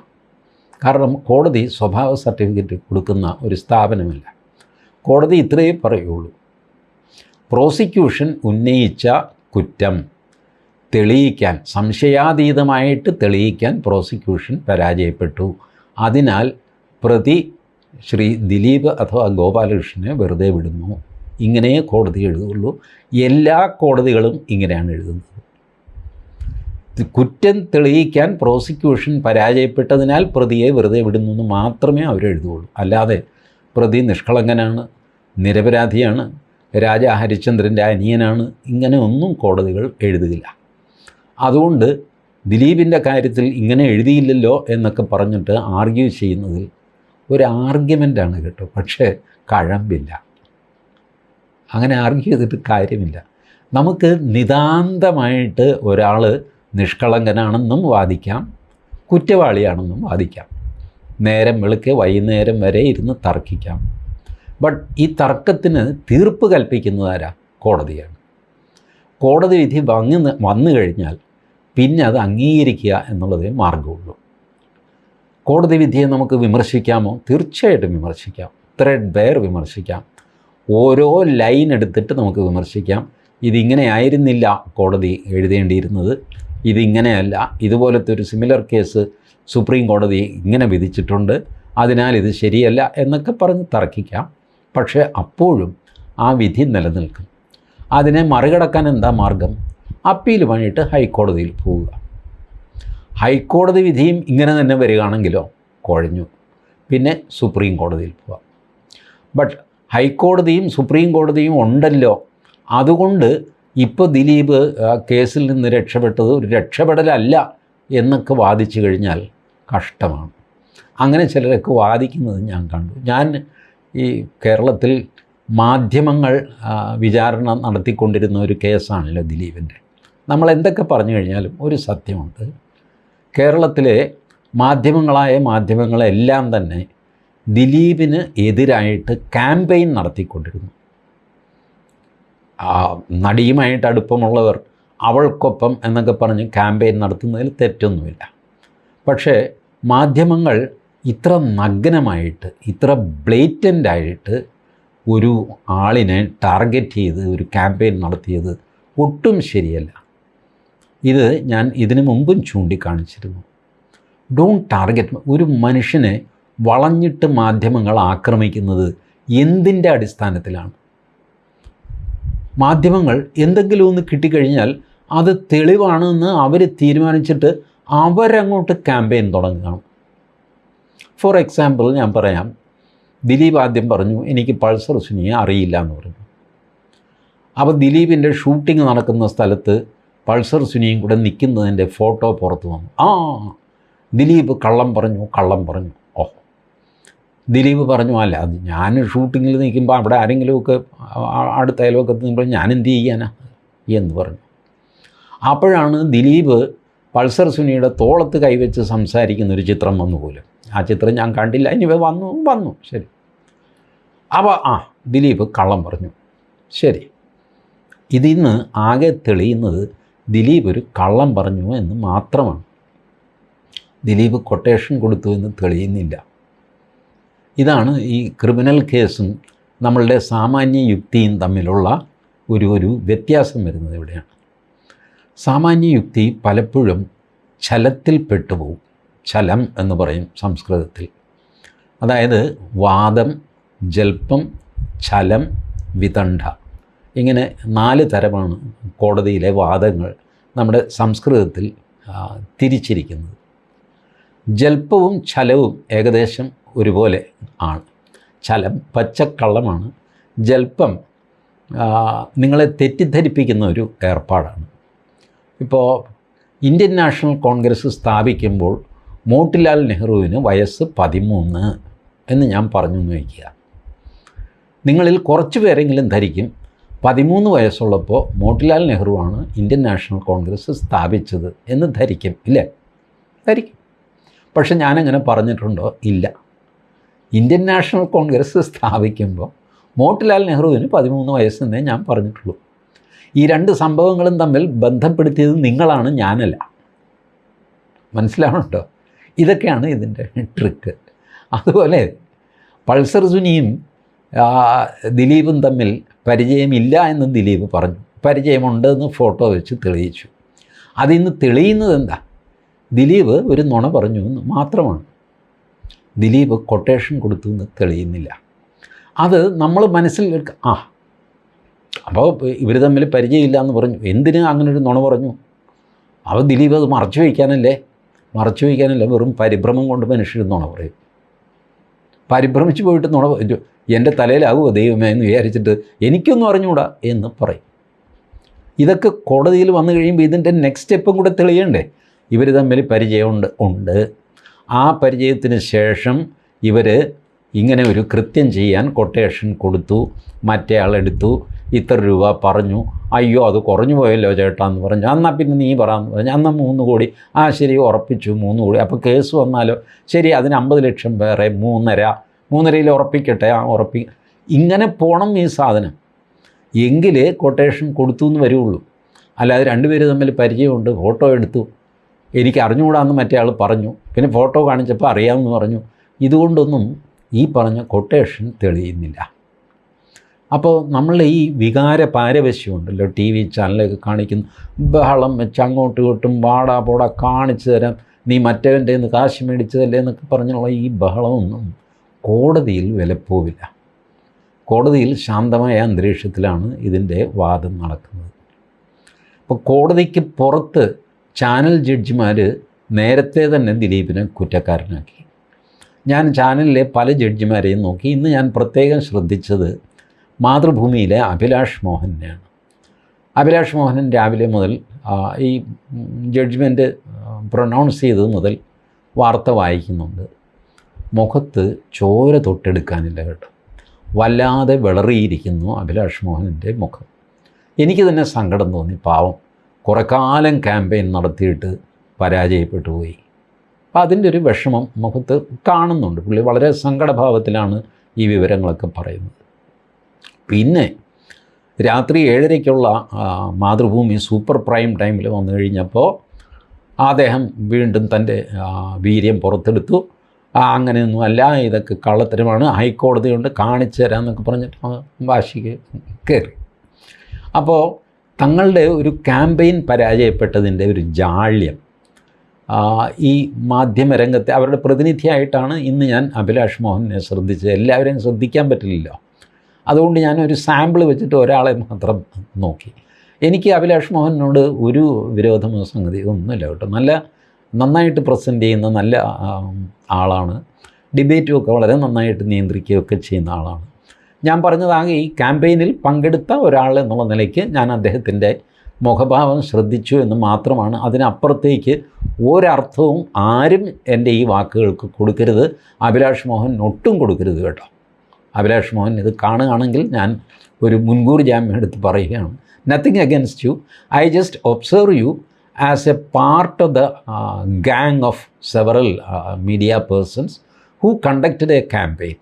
കാരണം കോടതി സ്വഭാവ സർട്ടിഫിക്കറ്റ് കൊടുക്കുന്ന ഒരു സ്ഥാപനമല്ല. കോടതി ഇത്രയേ പറയുള്ളൂ, പ്രോസിക്യൂഷൻ ഉന്നയിച്ച കുറ്റം തെളിയിക്കാൻ, സംശയാതീതമായിട്ട് തെളിയിക്കാൻ പ്രോസിക്യൂഷൻ പരാജയപ്പെട്ടു. അതിനാൽ പ്രതി ശ്രീ ദിലീപ് അഥവാ ഗോപാലകൃഷ്ണനെ വെറുതെ വിടുന്നു. ഇങ്ങനെ കോടതി എഴുതുള്ളൂ. എല്ലാ കോടതികളും ഇങ്ങനെയാണ് എഴുതുന്നത്. കുറ്റം തെളിയിക്കാൻ പ്രോസിക്യൂഷൻ പരാജയപ്പെട്ടതിനാൽ പ്രതിയെ വെറുതെ വിടുന്നു എന്ന് മാത്രമേ അവരെഴുതുകയുള്ളൂ. അല്ലാതെ പ്രതി നിഷ്കളങ്കനാണ്, നിരപരാധിയാണ്, രാജാ ഹരിശ്ചന്ദ്രൻ്റെ അനിയനാണ്, ഇങ്ങനെ ഒന്നും കോടതികൾ എഴുതുകയില്ല. അതുകൊണ്ട് ദിലീപിൻ്റെ കാര്യത്തിൽ ഇങ്ങനെ എഴുതിയില്ലല്ലോ എന്നൊക്കെ പറഞ്ഞിട്ട് ആർഗ്യൂ ചെയ്യുന്നതിൽ ഒരു ആർഗ്യുമെൻ്റാണ് കേട്ടോ. പക്ഷേ കഴമ്പില്ല. അങ്ങനെ ആർഗ്യൂ ചെയ്തിട്ട് കാര്യമില്ല. നമുക്ക് നിതാന്തമായിട്ട് ഒരാൾ നിഷ്കളങ്കനാണെന്നും വാദിക്കാം, കുറ്റവാളിയാണെന്നും വാദിക്കാം. നേരം വെളുക്കെ വൈകുന്നേരം വരെ ഇരുന്ന് തർക്കിക്കാം. ബട്ട് ഈ തർക്കത്തിന് തീർപ്പ് കൽപ്പിക്കുന്നതാരാ? കോടതിയാണ്. കോടതി വിധി വന്നു കഴിഞ്ഞാൽ പിന്നെ അത് അംഗീകരിക്കുക എന്നുള്ളതേ മാർഗമുള്ളൂ. കോടതി വിധിയെ നമുക്ക് വിമർശിക്കാമോ? തീർച്ചയായിട്ടും വിമർശിക്കാം. ത്രെഡ് വിമർശിക്കാം. ഓരോ ലൈൻ എടുത്തിട്ട് നമുക്ക് വിമർശിക്കാം. ഇതിങ്ങനെ ആയിരുന്നില്ല കോടതി എഴുതേണ്ടിയിരുന്നത്, ഇതിങ്ങനെയല്ല, ഇതുപോലത്തെ ഒരു സിമിലർ കേസ് സുപ്രീം കോടതി ഇങ്ങനെ വിധിച്ചിട്ടുണ്ട്, അതിനാൽ ഇത് ശരിയല്ല എന്നൊക്കെ പറഞ്ഞ് തർക്കിക്കാം. പക്ഷേ അപ്പോഴും ആ വിധി നിലനിൽക്കും. അതിനെ മറികടക്കാൻ എന്താ മാർഗം? അപ്പീലുമായിട്ട് ഹൈക്കോടതിയിൽ പോവുക. ഹൈക്കോടതി വിധിയും ഇങ്ങനെ തന്നെ വരികയാണെങ്കിലോ കുഴഞ്ഞു, പിന്നെ സുപ്രീം കോടതിയിൽ പോവാം. ബട്ട് ഹൈക്കോടതിയും സുപ്രീം കോടതിയും ഉണ്ടല്ലോ, അതുകൊണ്ട് ഇപ്പോൾ ദിലീപ് കേസിൽ നിന്ന് രക്ഷപ്പെട്ടത് ഒരു രക്ഷപ്പെടലല്ല എന്നൊക്കെ വാദിച്ചു കഴിഞ്ഞാൽ കഷ്ടമാണ്. അങ്ങനെ ചിലരൊക്കെ വാദിക്കുന്നത് ഞാൻ കണ്ടു. ഞാൻ ഈ കേരളത്തിൽ മാധ്യമങ്ങൾ വിചാരണ നടത്തിക്കൊണ്ടിരുന്ന ഒരു കേസാണല്ലോ ദിലീപിൻ്റെ. നമ്മൾ എന്തൊക്കെ പറഞ്ഞു കഴിഞ്ഞാലും ഒരു സത്യമുണ്ട്. കേരളത്തിലെ മാധ്യമങ്ങളെല്ലാം തന്നെ ദിലീപിന് എതിരായിട്ട് ക്യാമ്പയിൻ നടത്തിക്കൊണ്ടിരുന്നു. നടിയുമായിട്ട് അടുപ്പമുള്ളവർ അവൾക്കൊപ്പം എന്നൊക്കെ പറഞ്ഞ് ക്യാമ്പയിൻ നടത്തുന്നതിൽ തെറ്റൊന്നുമില്ല. പക്ഷേ മാധ്യമങ്ങൾ ഇത്ര നഗ്നമായിട്ട്, ഇത്ര ബ്ലേറ്റൻ്റായിട്ട് ഒരു ആളിനെ ടാർഗറ്റ് ചെയ്ത് ഒരു ക്യാമ്പയിൻ നടത്തിയത് ഒട്ടും ശരിയല്ല. ഇത് ഞാൻ ഇതിനു മുമ്പും ചൂണ്ടിക്കാണിച്ചിരുന്നു. Don't target. ഒരു മനുഷ്യനെ വളഞ്ഞിട്ട് മാധ്യമങ്ങൾ ആക്രമിക്കുന്നത് എന്തിൻ്റെ അടിസ്ഥാനത്തിലാണ്? മാധ്യമങ്ങൾ എന്തെങ്കിലും ഒന്ന് കിട്ടിക്കഴിഞ്ഞാൽ അത് തെളിവാണെന്ന് അവർ തീരുമാനിച്ചിട്ട് അവരങ്ങോട്ട് ക്യാമ്പയിൻ തുടങ്ങുകയാണ്. ഫോർ എക്സാമ്പിൾ ഞാൻ പറയാം. ദിലീപ് ആദ്യം പറഞ്ഞു എനിക്ക് പൾസർ സുനിയെ അറിയില്ല എന്ന് പറഞ്ഞു. അപ്പോൾ ദിലീപിൻ്റെ ഷൂട്ടിംഗ് നടക്കുന്ന സ്ഥലത്ത് പൾസർ സുനിയും കൂടെ നിൽക്കുന്നതിൻ്റെ ഫോട്ടോ പുറത്തു വന്നു. ദിലീപ് കള്ളം പറഞ്ഞു. ദിലീപ് പറഞ്ഞു അല്ല, അത് ഞാൻ ഷൂട്ടിങ്ങിൽ നിൽക്കുമ്പോൾ അവിടെ ആരെങ്കിലുമൊക്കെ അടുത്ത അയൽവക്കത്ത് നിൽക്കുമ്പോൾ ഞാൻ എന്ത് ചെയ്യാനാ എന്ന് പറഞ്ഞു. അപ്പോഴാണ് ദിലീപ് പൾസർ സുനിയുടെ തോളത്ത് കൈവച്ച് സംസാരിക്കുന്നൊരു ചിത്രം വന്നു പോലും. ആ ചിത്രം ഞാൻ കണ്ടില്ല. ഇനി വന്നു ശരി. അപ്പോൾ ദിലീപ് കള്ളം പറഞ്ഞു. ശരി, ഇതിന്ന് ആകെ തെളിയുന്നത് ദിലീപ് ഒരു കള്ളം പറഞ്ഞു എന്ന് മാത്രമാണ്. ദിലീപ് കൊട്ടേഷൻ കൊടുത്തു എന്ന് തെളിയുന്നില്ല. ഇതാണ് ഈ ക്രിമിനൽ കേസും നമ്മളുടെ സാമാന്യ യുക്തിയും തമ്മിലുള്ള ഒരു വ്യത്യാസം വരുന്നത് ഇവിടെയാണ്. സാമാന്യ യുക്തി പലപ്പോഴും ഛലത്തിൽ പെട്ടുപോകും. ഛലം എന്ന് പറയും സംസ്കൃതത്തിൽ. അതായത് വാദം, ജൽപ്പം, ഛലം, വിതണ്ഡ, ഇങ്ങനെ 4 തരമാണ് കോടതിയിലെ വാദങ്ങൾ നമ്മുടെ സംസ്കൃതത്തിൽ തിരിച്ചിരിക്കുന്നത്. ജൽപ്പവും ഛലവും ഏകദേശം ഒരുപോലെ ആണ്. ഛലം പച്ചക്കള്ളമാണ്. ജൽപ്പം നിങ്ങളെ തെറ്റിദ്ധരിപ്പിക്കുന്ന ഒരു ഏർപ്പാടാണ്. ഇപ്പോൾ ഇന്ത്യൻ നാഷണൽ കോൺഗ്രസ് സ്ഥാപിക്കുമ്പോൾ മോട്ടിലാൽ നെഹ്റുവിന് വയസ്സ് 13 എന്ന് ഞാൻ പറഞ്ഞു എന്ന് വയ്ക്കുക. നിങ്ങളിൽ കുറച്ച് പേരെങ്കിലും ധരിക്കും 13 വയസ്സുള്ളപ്പോൾ മോട്ടിലാൽ നെഹ്റുവാണ് ഇന്ത്യൻ നാഷണൽ കോൺഗ്രസ് സ്ഥാപിച്ചത് എന്ന് ധരിക്കും, ഇല്ലേ? ധരിക്കും. പക്ഷെ ഞാനങ്ങനെ പറഞ്ഞിട്ടുണ്ടോ? ഇല്ല. ഇന്ത്യൻ നാഷണൽ കോൺഗ്രസ് സ്ഥാപിക്കുമ്പോൾ മോട്ടിലാൽ നെഹ്റുവിന് 13 വയസ്സെന്നേ ഞാൻ പറഞ്ഞിട്ടുള്ളൂ. ഈ 2 സംഭവങ്ങളും തമ്മിൽ ബന്ധപ്പെടുത്തിയത് നിങ്ങളാണ്, ഞാനല്ല. മനസ്സിലാവുന്നുണ്ടോ? ഇതൊക്കെയാണ് ഇതിൻ്റെ ട്രിക്ക്. അതുപോലെ പൾസർ സുനിയും ദിലീപും തമ്മിൽ പരിചയമില്ല എന്ന് ദിലീപ് പറഞ്ഞു. പരിചയമുണ്ടെന്ന് ഫോട്ടോ വെച്ച് തെളിയിച്ചു. അതിന്ന് തെളിയുന്നത് എന്താ? ദിലീപ് ഒരു നുണ പറഞ്ഞു എന്ന് മാത്രമാണ്. ദിലീപ് കൊട്ടേഷൻ കൊടുത്തു എന്ന് തെളിയുന്നില്ല. അത് നമ്മൾ മനസ്സിൽ അപ്പോൾ ഇവർ തമ്മിൽ പരിചയമില്ല എന്ന് പറഞ്ഞു. എന്തിന് അങ്ങനൊരു നുണ പറഞ്ഞു? അപ്പോൾ ദിലീപ് അത് മറച്ചു വയ്ക്കാനല്ലേ? വെറും പരിഭ്രമം കൊണ്ട് മനുഷ്യർ നുണ പറയും. പരിഭ്രമിച്ച് പോയിട്ട് നുണ എൻ്റെ തലയിലാകുമോ ദൈവമേ എന്ന് വിചാരിച്ചിട്ട് എനിക്കൊന്നും അറിഞ്ഞുകൂടാ എന്ന് പറയും. ഇതൊക്കെ കോടതിയിൽ വന്നു കഴിയുമ്പോൾ ഇതിൻ്റെ നെക്സ്റ്റ് സ്റ്റെപ്പും കൂടെ തെളിയണ്ടേ? ഇവർ തമ്മിൽ പരിചയമുണ്ട്. ആ പരിചയത്തിന് ശേഷം ഇവർ ഇങ്ങനെ ഒരു കൃത്യം ചെയ്യാൻ കൊട്ടേഷൻ കൊടുത്തു. മറ്റേ ആളെടുത്തു, ഇത്ര രൂപ പറഞ്ഞു. അയ്യോ അത് കുറഞ്ഞു പോയല്ലോ ചേട്ടാ എന്ന് പറഞ്ഞു. എന്നാൽ പിന്നെ നീ പറയാമെന്ന് പറഞ്ഞു. എന്നാൽ 3 കോടി. ശരി, ഉറപ്പിച്ചു 3 കോടി. അപ്പോൾ കേസ് വന്നാലോ? ശരി, അതിന് 50 ലക്ഷം വേറെ, 3.5 ഉറപ്പിക്കട്ടെ. ഇങ്ങനെ പോകണം ഈ സാധനം. എങ്കിലേ കൊട്ടേഷൻ കൊടുത്തു എന്ന് വരുള്ളൂ. അല്ലാതെ 2 പേര് തമ്മിൽ പരിചയമുണ്ട്, ഫോട്ടോ എടുത്തു, എനിക്ക് അറിഞ്ഞുകൂടാന്ന് മറ്റേ ആൾ പറഞ്ഞു, പിന്നെ ഫോട്ടോ കാണിച്ചപ്പോൾ അറിയാമെന്ന് പറഞ്ഞു. ഇതുകൊണ്ടൊന്നും ഈ പറഞ്ഞ കൊട്ടേഷൻ തെളിയുന്നില്ല. അപ്പോൾ നമ്മളുടെ ഈ വികാര പാരവശ്യമുണ്ടല്ലോ, ടി വി ചാനലൊക്കെ കാണിക്കുന്നു, ബഹളം വെച്ച് അങ്ങോട്ടും ഇങ്ങോട്ടും വാടാ പോടാ കാണിച്ചു തരാം, നീ മറ്റവൻ്റെ നിന്ന് കാശ് മേടിച്ചതല്ലേ എന്നൊക്കെ പറഞ്ഞുള്ള ഈ ബഹളമൊന്നും കോടതിയിൽ വിലപ്പോവില്ല. കോടതിയിൽ ശാന്തമായ അന്തരീക്ഷത്തിലാണ് ഇതിൻ്റെ വാദം നടക്കുന്നത്. അപ്പോൾ കോടതിക്ക് പുറത്ത് ചാനൽ ജഡ്ജിമാർ നേരത്തെ തന്നെ ദിലീപിനെ കുറ്റക്കാരനാക്കി. ഞാൻ ചാനലിലെ പല ജഡ്ജിമാരെയും നോക്കി. ഇന്ന് ഞാൻ പ്രത്യേകം ശ്രദ്ധിച്ചത് മാതൃഭൂമിയിലെ അഭിലാഷ് മോഹനെയാണ്. അഭിലാഷ് മോഹനൻ രാവിലെ മുതൽ ഈ ജഡ്ജ്മെൻറ്റ് പ്രൊനൗൺസ് ചെയ്തത് മുതൽ വാർത്ത വായിക്കുന്നുണ്ട്. മുഖത്ത് ചോര തൊട്ടെടുക്കാനില്ല കേട്ടോ. വല്ലാതെ വിളറിയിരിക്കുന്നു അഭിലാഷ് മോഹനൻ്റെ മുഖം. എനിക്ക് തന്നെ സങ്കടം തോന്നി. പാവം, കുറേ കാലം ക്യാമ്പയിൻ നടത്തിയിട്ട് പരാജയപ്പെട്ടു പോയി. അപ്പോൾ അതിൻ്റെ ഒരു വിഷമം മുഖത്ത് കാണുന്നുണ്ട്. പുള്ളി വളരെ സങ്കടഭാവത്തിലാണ് ഈ വിവരങ്ങളൊക്കെ പറയുന്നത്. പിന്നെ രാത്രി 7:30-ക്കുള്ള മാതൃഭൂമി സൂപ്പർ പ്രൈം ടൈമിൽ വന്നു കഴിഞ്ഞപ്പോൾ അദ്ദേഹം വീണ്ടും തൻ്റെ വീര്യം പുറത്തെടുത്തു. അങ്ങനെയൊന്നുമല്ല, ഇതൊക്കെ കള്ളത്തരമാണ്, ഹൈക്കോടതി കൊണ്ട് കാണിച്ചു തരാമെന്നൊക്കെ പറഞ്ഞിട്ട് വാശിക്ക് കയറി. അപ്പോൾ തങ്ങളുടെ ഒരു ക്യാമ്പയിൻ പരാജയപ്പെട്ടതിൻ്റെ ഒരു ജാള്യം ഈ മാധ്യമരംഗത്തെ അവരുടെ പ്രതിനിധിയായിട്ടാണ് ഇന്ന് ഞാൻ അഭിലാഷ് മോഹനെ ശ്രദ്ധിച്ചത്. എല്ലാവരെയും ശ്രദ്ധിക്കാൻ പറ്റില്ലല്ലോ. അതുകൊണ്ട് ഞാനൊരു സാമ്പിൾ വെച്ചിട്ട് ഒരാളെ മാത്രം നോക്കി. എനിക്ക് അഭിലാഷ് മോഹനോട് ഒരു വിരോധമോ സംഗതി ഒന്നുമില്ല കേട്ടോ. നന്നായിട്ട് പ്രസൻറ്റ് ചെയ്യുന്ന നല്ല ആളാണ്. ഡിബേറ്റും ഒക്കെ വളരെ നന്നായിട്ട് നിയന്ത്രിക്കുകയൊക്കെ ചെയ്യുന്ന ആളാണ്. ഞാൻ പറഞ്ഞതാകെ ഈ ക്യാമ്പയിനിൽ പങ്കെടുത്ത ഒരാൾ എന്നുള്ള നിലയ്ക്ക് ഞാൻ അദ്ദേഹത്തിൻ്റെ മുഖഭാവം ശ്രദ്ധിച്ചു എന്ന് മാത്രമാണ്. അതിനപ്പുറത്തേക്ക് ഒരർത്ഥവും ആരും എൻ്റെ ഈ വാക്കുകൾക്ക് കൊടുക്കരുത്. അഭിലാഷ് മോഹൻ ഒട്ടും കൊടുക്കരുത് കേട്ടോ. അഭിലാഷ് മോഹൻ ഇത് കാണുകയാണെങ്കിൽ ഞാൻ ഒരു മുൻകൂർ ജാമ്യം എടുത്ത് പറയുകയാണ്. Nothing against you. I just observe you as a part of the gang of several media persons who conducted a campaign.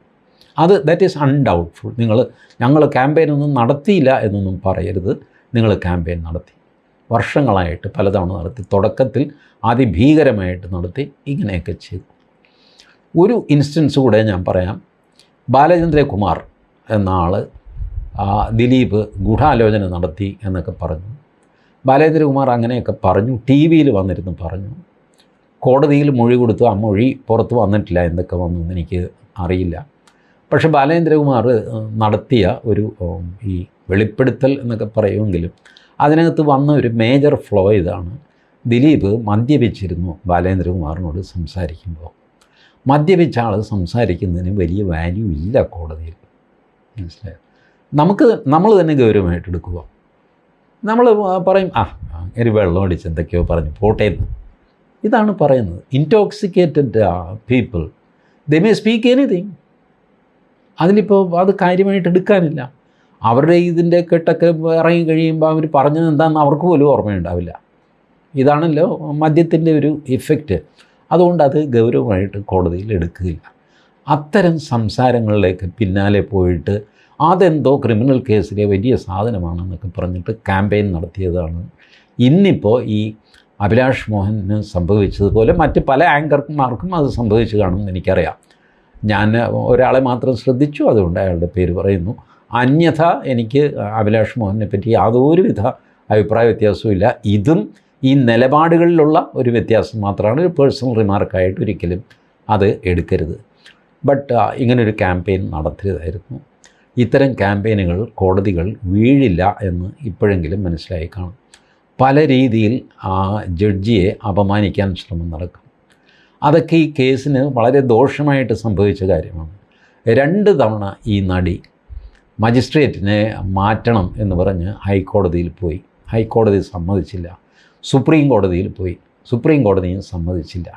That is undoubtful. ഞങ്ങൾ ക്യാമ്പയിനൊന്നും നടത്തിയില്ല എന്നൊന്നും പറയരുത്. നിങ്ങൾ ക്യാമ്പയിൻ നടത്തി, വർഷങ്ങളായിട്ട് പലതവണ നടത്തി. തുടക്കത്തിൽ അതിഭീകരമായിട്ട് നടത്തി, ഇങ്ങനെയൊക്കെ ചെയ്തു. ഒരു ഇൻസ്റ്റൻസ് കൂടെ ഞാൻ പറയാം. ബാലചന്ദ്രകുമാർ എന്ന ആൾ ദിലീപ് ഗൂഢാലോചന നടത്തി എന്നൊക്കെ പറഞ്ഞു. ബാലചന്ദ്രകുമാർ അങ്ങനെയൊക്കെ പറഞ്ഞു, ടി വിയിൽ വന്നിരുന്നു പറഞ്ഞു. കോടതിയിൽ മൊഴി കൊടുത്തു. ആ മൊഴി പുറത്ത് വന്നിട്ടില്ല. എന്തൊക്കെ വന്നു എന്ന് എനിക്ക് അറിയില്ല. പക്ഷേ ബാലചന്ദ്രകുമാർ നടത്തിയ ഒരു ഈ വെളിപ്പെടുത്തൽ എന്നൊക്കെ പറയുമെങ്കിലും അതിനകത്ത് വന്ന ഒരു മേജർ ഫ്ലോ ഇതാണ്. ദിലീപ് മദ്യപിച്ചിരുന്നു ബാലചന്ദ്രകുമാറിനോട് സംസാരിക്കുമ്പോൾ. മദ്യപിച്ച ആൾ സംസാരിക്കുന്നതിന് വലിയ വാല്യൂ ഇല്ല കോടതിയിൽ. മനസ്സിലായോ? നമ്മൾ തന്നെ ഗൗരവമായിട്ട് എടുക്കുക. നമ്മൾ പറയും ഒരു വെള്ളം അടിച്ച് എന്തൊക്കെയോ പറഞ്ഞു പോട്ടേന്ന്. ഇതാണ് പറയുന്നത്. Intoxicated people they may speak anything. അതിലിപ്പോൾ അത് കാര്യമായിട്ട് എടുക്കാനില്ല. അവരുടെ ഇതിൻ്റെ കെട്ടൊക്കെ ഇറങ്ങി കഴിയുമ്പോൾ അവർ പറഞ്ഞത് എന്താണെന്ന് അവർക്ക് പോലും ഓർമ്മയുണ്ടാവില്ല. ഇതാണല്ലോ മദ്യത്തിൻ്റെ ഒരു ഇഫക്റ്റ്. അതുകൊണ്ട് അത് ഗൗരവമായിട്ട് കോടതിയിൽ എടുക്കുകയില്ല. അത്തരം സംസാരങ്ങളിലേക്ക് പിന്നാലെ പോയിട്ട് അതെന്തോ ക്രിമിനൽ കേസിലെ വലിയ സാധനമാണെന്നൊക്കെ പറഞ്ഞിട്ട് ക്യാമ്പയിൻ നടത്തിയതാണ്. ഇന്നിപ്പോൾ ഈ അഭിലാഷ് മോഹന് സംഭവിച്ചതുപോലെ മറ്റ് പല ആങ്കർമാർക്കും അത് സംഭവിച്ചു കാണുമെന്ന് എനിക്കറിയാം. ഞാൻ ഒരാളെ മാത്രം ശ്രദ്ധിച്ചു, അതുകൊണ്ട് അയാളുടെ പേര് പറയുന്നു. അന്യഥ എനിക്ക് അഭിലാഷ് മോഹനെ പറ്റി യാതൊരുവിധ അഭിപ്രായ വ്യത്യാസവും ഇല്ല. ഇതും ഈ നിലപാടുകളിലുള്ള ഒരു വ്യത്യാസം മാത്രമാണ്. ഒരു പേഴ്സണൽ റിമാർക്കായിട്ട് ഒരിക്കലും അത് എടുക്കരുത്. ബട്ട് ഇങ്ങനൊരു ക്യാമ്പയിൻ നടത്തിയതായിരുന്നു. ഇത്തരം ക്യാമ്പയിനുകൾ കോടതികൾ വീഴില്ല എന്ന് ഇപ്പോഴെങ്കിലും മനസ്സിലായി കാണും. പല രീതിയിൽ ആ ജഡ്ജിയെ അപമാനിക്കാൻ ശ്രമം നടക്കും. അതൊക്കെ ഈ കേസിന് വളരെ ദോഷമായിട്ട് സംഭവിച്ച കാര്യമാണ്. 2 തവണ ഈ നടി മജിസ്ട്രേറ്റിനെ മാറ്റണം എന്ന് പറഞ്ഞ് ഹൈക്കോടതിയിൽ പോയി. ഹൈക്കോടതി സമ്മതിച്ചില്ല. സുപ്രീം കോടതിയിൽ പോയി. സുപ്രീം കോടതിയും സമ്മതിച്ചില്ല.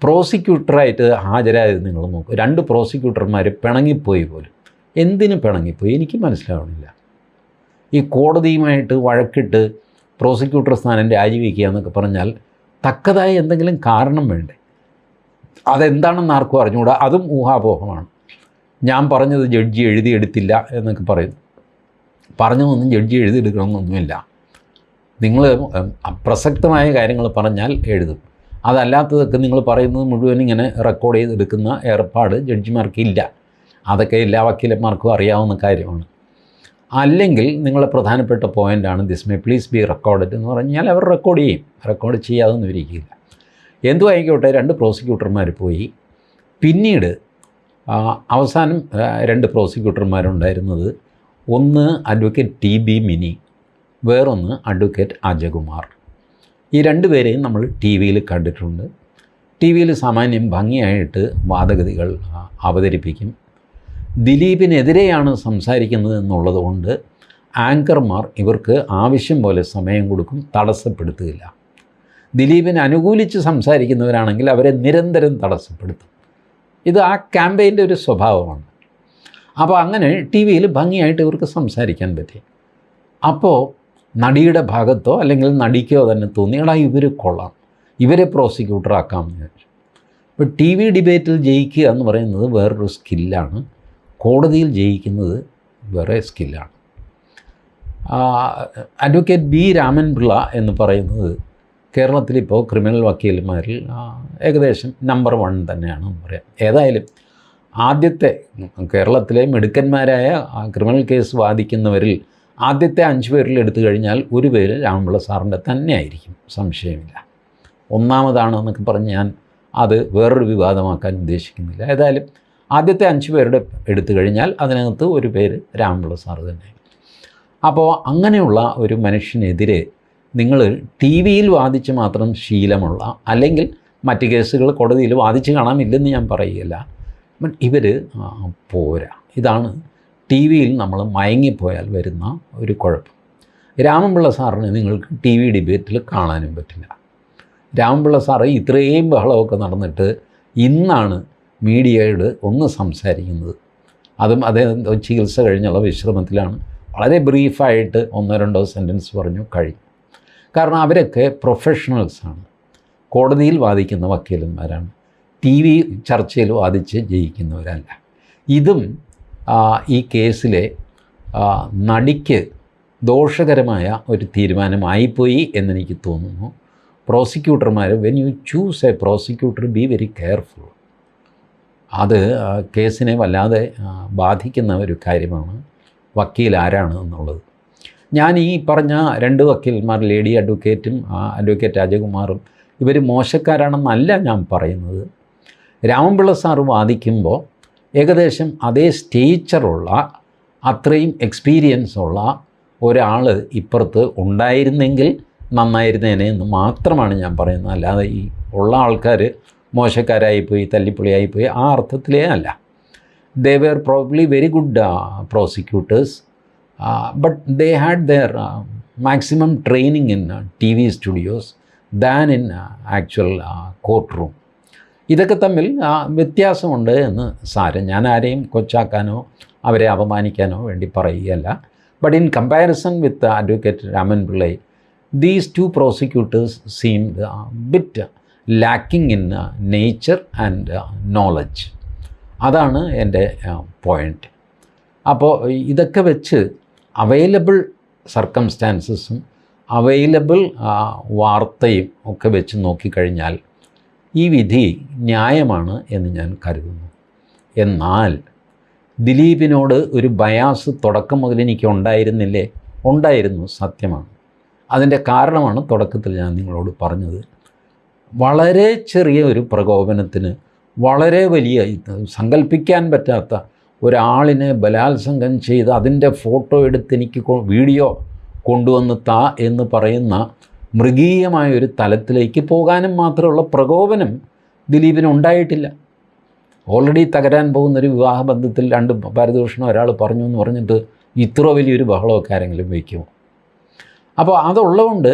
പ്രോസിക്യൂട്ടറായിട്ട് ഹാജരായത് നിങ്ങൾ നോക്കൂ. 2 പ്രോസിക്യൂട്ടർമാർ പിണങ്ങിപ്പോയി പോലും. എന്തിന് പിണങ്ങിപ്പോയി എനിക്ക് മനസ്സിലാവണില്ല. ഈ കോടതിയുമായിട്ട് വഴക്കിട്ട് പ്രോസിക്യൂട്ടർ സ്ഥാനം രാജിവെക്കുക എന്നൊക്കെ പറഞ്ഞാൽ തക്കതായ എന്തെങ്കിലും കാരണം വേണ്ടേ? അതെന്താണെന്ന് ആർക്കും അറിഞ്ഞുകൂടാ. അതും ഊഹാപോഹമാണ്. ഞാൻ പറഞ്ഞത് ജഡ്ജി എഴുതിയെടുത്തില്ല എന്നൊക്കെ പറയുന്നു. പറഞ്ഞതൊന്നും ജഡ്ജി എഴുതിയെടുക്കണമെന്നൊന്നുമില്ല. നിങ്ങൾ പ്രസക്തമായ കാര്യങ്ങൾ പറഞ്ഞാൽ എഴുതും. അതല്ലാത്തതൊക്കെ നിങ്ങൾ പറയുന്നത് മുഴുവൻ ഇങ്ങനെ റെക്കോർഡ് ചെയ്തെടുക്കുന്ന ഏർപ്പാട് ജഡ്ജിമാർക്കില്ല. അതൊക്കെ എല്ലാ വക്കീലന്മാർക്കും അറിയാവുന്ന കാര്യമാണ്. അല്ലെങ്കിൽ നിങ്ങളെ പ്രധാനപ്പെട്ട പോയിൻ്റാണ് this may please be recorded എന്ന് പറഞ്ഞാൽ അവർ റെക്കോർഡ് ചെയ്യും. റെക്കോർഡ് ചെയ്യാതൊന്നും ഇരിക്കില്ല. എന്തു ആയിക്കോട്ടെ, 2 പ്രോസിക്യൂട്ടർമാർ പോയി. പിന്നീട് അവസാനം 2 പ്രോസിക്യൂട്ടർമാരുണ്ടായിരുന്നത്, ഒന്ന് അഡ്വക്കേറ്റ് TB മിനി, വേറൊന്ന് അഡ്വക്കേറ്റ് അജകുമാർ. ഈ 2 പേരെയും നമ്മൾ ടി വിയിൽ കണ്ടിട്ടുണ്ട്. ടി വിയിൽ സാമാന്യം ഭംഗിയായിട്ട് വാദഗതികൾ അവതരിപ്പിക്കും. ദിലീപിനെതിരെയാണ് സംസാരിക്കുന്നത് എന്നുള്ളത് കൊണ്ട് ആങ്കർമാർ ഇവർക്ക് ആവശ്യം പോലെ സമയം കൊടുക്കും, തടസ്സപ്പെടുത്തുകയില്ല. ദിലീപിനെ അനുകൂലിച്ച് സംസാരിക്കുന്നവരാണെങ്കിൽ അവരെ നിരന്തരം തടസ്സപ്പെടുത്തും. ഇത് ആ ക്യാമ്പയിൻ്റെ ഒരു സ്വഭാവമാണ്. അപ്പോൾ അങ്ങനെ ടി വിയിൽ ഭംഗിയായിട്ട് ഇവർക്ക് സംസാരിക്കാൻ പറ്റി. അപ്പോൾ നടിയുടെ ഭാഗത്തോ അല്ലെങ്കിൽ നടിക്കോ തന്നെ തോന്നി, എടാ ഇവർ കൊള്ളാം, ഇവരെ പ്രോസിക്യൂട്ടറാക്കാമെന്ന് വിചാരിച്ചു. ഇപ്പോൾ ടി വി ഡിബേറ്റിൽ ജയിക്കുക എന്ന് പറയുന്നത് വേറൊരു സ്കില്ലാണ്, കോടതിയിൽ ജയിക്കുന്നത് വേറെ സ്കില്ലാണ്. അഡ്വക്കേറ്റ് ബി രാമൻപിള്ള എന്ന് പറയുന്നത് കേരളത്തിലിപ്പോൾ ക്രിമിനൽ വക്കീലന്മാരിൽ ഏകദേശം നമ്പർ 1 തന്നെയാണെന്ന് പറയാം. ഏതായാലും ആദ്യത്തെ കേരളത്തിലെ മിടുക്കന്മാരായ ക്രിമിനൽ കേസ് വാദിക്കുന്നവരിൽ ആദ്യത്തെ 5 പേരിൽ എടുത്തു കഴിഞ്ഞാൽ ഒരു പേര് രാമൻപിള്ള സാറിൻ്റെ തന്നെ ആയിരിക്കും, സംശയമില്ല. ഒന്നാമതാണെന്നൊക്കെ പറഞ്ഞ് ഞാൻ അത് വേറൊരു വിവാദമാക്കാൻ ഉദ്ദേശിക്കുന്നില്ല. ഏതായാലും ആദ്യത്തെ 5 പേരുടെ എടുത്തു കഴിഞ്ഞാൽ അതിനകത്ത് ഒരു പേര് രാമൻപിള്ള സാറ് തന്നെ. അപ്പോൾ അങ്ങനെയുള്ള ഒരു മനുഷ്യനെതിരെ നിങ്ങൾ ടി വിയിൽ വാദിച്ച് മാത്രം ശീലമുള്ള, അല്ലെങ്കിൽ മറ്റ് കേസുകൾ കോടതിയിൽ വാദിച്ച് കാണാമില്ലെന്ന് ഞാൻ പറയുകയില്ല, ബട്ട് ഇവർ പോരാ. ഇതാണ് ടി വിയിൽ നമ്മൾ മയങ്ങിപ്പോയാൽ വരുന്ന ഒരു കുഴപ്പം. രാമൻപിള്ള സാറിനെ നിങ്ങൾക്ക് ടി വി ഡിബേറ്റിൽ കാണാനും പറ്റില്ല. രാമൻപിള്ള സാറ് ഇത്രയും ബഹളമൊക്കെ നടന്നിട്ട് ഇന്നാണ് മീഡിയയോട് ഒന്ന് സംസാരിക്കുന്നത്. അതും അദ്ദേഹം ചികിത്സ കഴിഞ്ഞുള്ള വിശ്രമത്തിലാണ്. വളരെ ബ്രീഫായിട്ട് 1-2 സെൻറ്റൻസ് പറഞ്ഞു കഴിഞ്ഞു. കാരണം അവരൊക്കെ പ്രൊഫഷണൽസാണ്, കോടതിയിൽ വാദിക്കുന്ന വക്കീലന്മാരാണ്, ടി വി ചർച്ചയിൽ വാദിച്ച് ജയിക്കുന്നവരല്ല. ഇതും ഈ കേസിലെ നടിക്ക് ദോഷകരമായ ഒരു തീരുമാനമായിപ്പോയി എന്നെനിക്ക് തോന്നുന്നു. പ്രോസിക്യൂട്ടർമാർ, when you choose a prosecutor, be very careful. അത് കേസിനെ വല്ലാതെ ബാധിക്കുന്ന ഒരു കാര്യമാണ്, വക്കീൽ ആരാണ് എന്നുള്ളത്. ഞാൻ ഈ പറഞ്ഞ 2 വക്കീൽമാർ, ലേഡി അഡ്വക്കേറ്റും അഡ്വക്കേറ്റ് രാജകുമാറും, ഇവർ മോശക്കാരാണെന്നല്ല ഞാൻ പറയുന്നത്. രാമൻപിള്ള സാറ് വാദിക്കുമ്പോൾ ഏകദേശം അതേ സ്റ്റേച്ചറുള്ള, അത്രയും എക്സ്പീരിയൻസ് ഉള്ള ഒരാൾ ഇപ്പുറത്ത് ഉണ്ടായിരുന്നെങ്കിൽ നന്നായിരുന്നേനെ എന്ന് മാത്രമാണ് ഞാൻ പറയുന്നത്. അല്ലാതെ ഈ ഉള്ള ആൾക്കാർ മോശക്കാരായിപ്പോയി, തല്ലിപ്പൊളിയായിപ്പോയി, ആ അർത്ഥത്തിലേ അല്ല. They were probably very good prosecutors, but they had their maximum training in T V studios than in actual court room. ഇതൊക്കെ തമ്മിൽ വ്യത്യാസമുണ്ട് എന്ന് സാരം. ഞാൻ ആരെയും കൊച്ചാക്കാനോ അവരെ അപമാനിക്കാനോ വേണ്ടി പറയുകയല്ല. But in comparison with advocate Raman Pillai, these 2 prosecutors seemed bit lacking in nature and knowledge. അതാണ് എൻ്റെ പോയിൻ്റ്. അപ്പോൾ ഇതൊക്കെ വെച്ച് അവൈലബിൾ സർക്കംസ്റ്റാൻസസും അവൈലബിൾ വാർത്തയും ഒക്കെ വെച്ച് നോക്കിക്കഴിഞ്ഞാൽ ഈ വിധി ന്യായമാണ് എന്ന് ഞാൻ കരുതുന്നു. എന്നാൽ ദിലീപിനോട് ഒരു ബയാസ് തുടക്കം മുതൽ എനിക്ക് ഉണ്ടായിരുന്നില്ലേ? ഉണ്ടായിരുന്നു, സത്യമാണ്. അതിൻ്റെ കാരണമാണ് തുടക്കത്തിൽ ഞാൻ നിങ്ങളോട് പറഞ്ഞത്. വളരെ ചെറിയ ഒരു പ്രകോപനത്തിന് വളരെ വലിയ, സങ്കല്പിക്കാൻ പറ്റാത്ത ഒരാളിനെ ബലാത്സംഗം ചെയ്ത് അതിൻ്റെ ഫോട്ടോ എടുത്ത് എനിക്ക് വീഡിയോ കൊണ്ടുവന്ന് താ എന്ന് പറയുന്ന മൃഗീയമായൊരു തലത്തിലേക്ക് പോകാനും മാത്രമുള്ള പ്രകോപനം ദിലീപിന് ഉണ്ടായിട്ടില്ല. ഓൾറെഡി തകരാൻ പോകുന്നൊരു വിവാഹബന്ധത്തിൽ 2 പാരിതോഷികം ഒരാൾ പറഞ്ഞു എന്ന് പറഞ്ഞിട്ട് ഇത്ര വലിയൊരു ബഹളമൊക്കെ ആരെങ്കിലും വയ്ക്കുമോ? അപ്പോൾ അതുള്ളതുകൊണ്ട്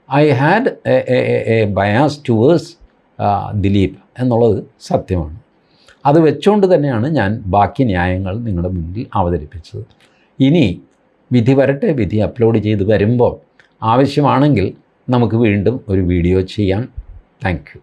I had a bias towards Dileep എന്നുള്ളത് സത്യമാണ്. അത് വെച്ചുകൊണ്ട് തന്നെയാണ് ഞാൻ ബാക്കി ന്യായങ്ങൾ നിങ്ങളുടെ മുന്നിൽ അവതരിപ്പിച്ചത്. ഇനി വിധി വരട്ടെ. വിധി അപ്ലോഡ് ചെയ്ത് വരുമ്പോൾ ആവശ്യമാണെങ്കിൽ നമുക്ക് വീണ്ടും ഒരു വീഡിയോ ചെയ്യാം. Thank you.